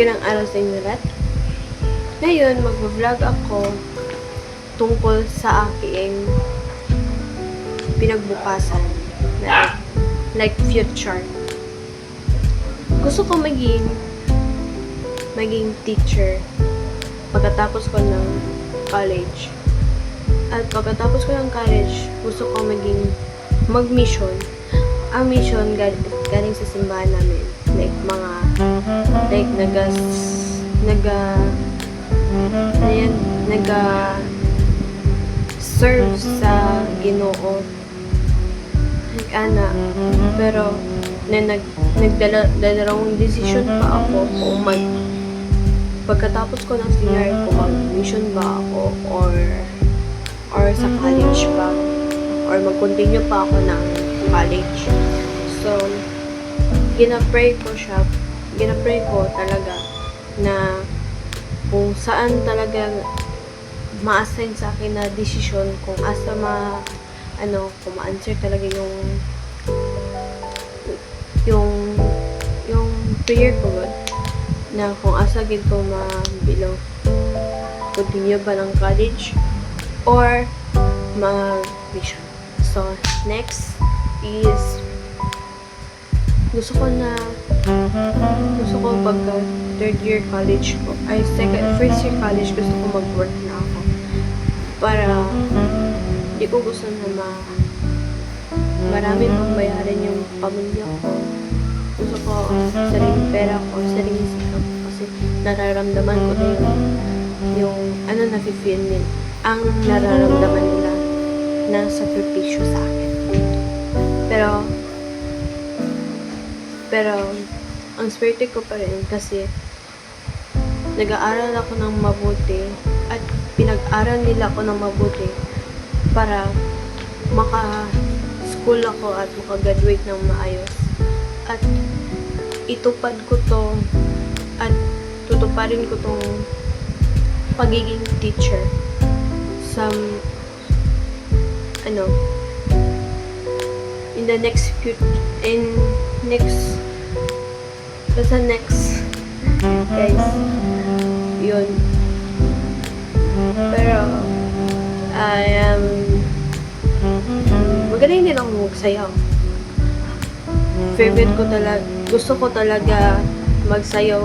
Magandang araw sa inyo lahat. Ngayon, mag-vlog ako tungkol sa aking pinagbukasan like future. Gusto ko maging teacher pagkatapos ko ng college. At pagkatapos ko ng college, gusto ko mag-mission. Ang mission galing sa simbahan namin. Serve sa Ginoo. Pero nagdalawang decision pa ako kung pagkatapos ko ng senior ko mag-mission ba ako or sa college pa or mag-continue pa ako ng college. So, ginapray ko talaga na kung saan talaga ma-assign sa akin na desisyon, kung asa kung ma-answer talaga yung prayer ko na kung asa gid ko mabilong continue ba ng college or mag-mission. So, next is gusto ko pagka third year college ko, first year college, gusto ko mag-work na ako. Para, di ko gusto na marami pang bayarin yung pamilya ko. Gusto ko sariling pera ko, sariling sikap. Kasi nararamdaman ko na yung nafe-feel nila. Ang nararamdaman nila na sakripisyo sa akin. Pero, ang swerte ko pa rin kasi nag-aaral ako ng mabuti at pinag-aral nila ako ng mabuti para maka-school ako at maka-graduate ng maayos. At itupad ko to at tutuparin ko tong pagiging teacher sa in the next guys, yun. Pero magaling din ako magsayaw. Favorite ko talaga, gusto ko talaga magsayaw.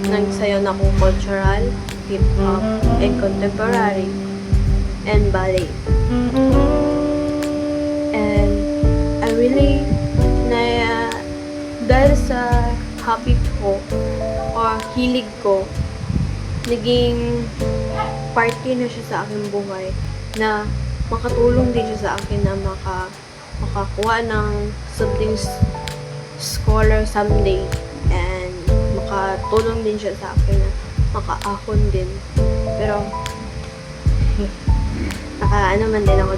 Nagsayaw na akong cultural, hip-hop, and contemporary, and ballet. And I really dahil sa hobby ko or hilig ko, naging party na siya sa aking buhay na makatulong din siya sa akin na makakuha ng something scholar someday, and makatulong din siya sa akin na makaahon din. Pero man din ako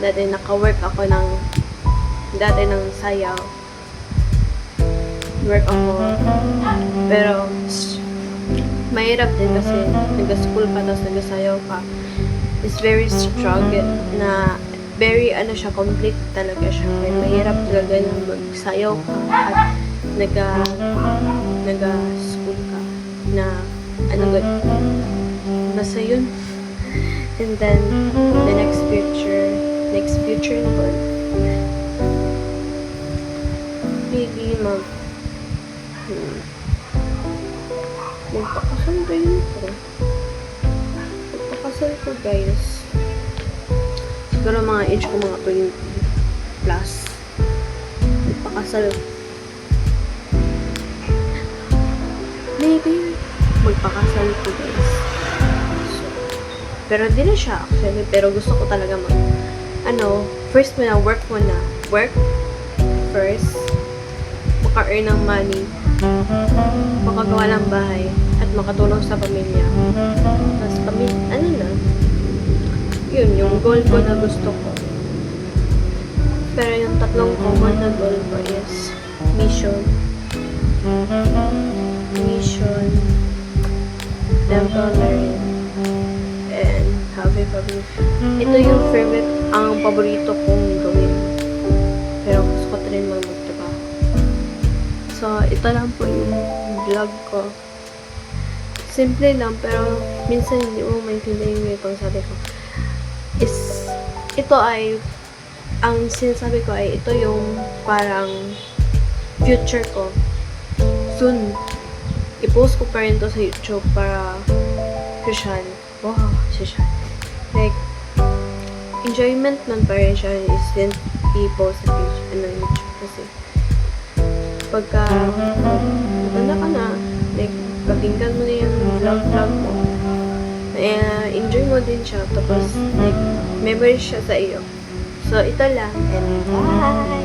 dati naka-work ako ng sayaw. Work ako. Pero mahirap din kasi nag-school ka tapos nag-sayaw ka. It's very struggle na very complete talaga siya. Kaya mahirap talaga na magsayaw ka at nag-school ka na basta yun. And then the next future naman, maybe magpakasal ba yun ko? Magpakasal ko, guys. Siguro mga age ko mga 20 plus. Magpakasal. Maybe magpakasal ko, guys. So, pero di na siya actually. Pero gusto ko talaga first work first. Maka-earn ng money, makagawa ng bahay, at makatulong sa pamilya. Tapos yun, yung goal ko na gusto ko. Pero yung tatlong common na goal ko is mission, temple learning, and happy family. Ito yung ang paborito kong gawin. Pero gusto ko rin magtrabaho. So, ito lang po yung vlog ko. Simple lang, pero minsan hindi mo maintindihan yung itong sabi ko. Ito ay, ang sinasabi ko ay, ito yung parang future ko. Soon, i-post ko pa rin to sa YouTube para social. Wow, social. Like, enjoyment man pa rin siya is then i-post sa page, YouTube. Kasi, pagka maganda ka na, like, pakinggan mo na yung vlog mo, enjoy mo din siya, tapos, like, memory siya sa iyo. So, ito lang, and bye!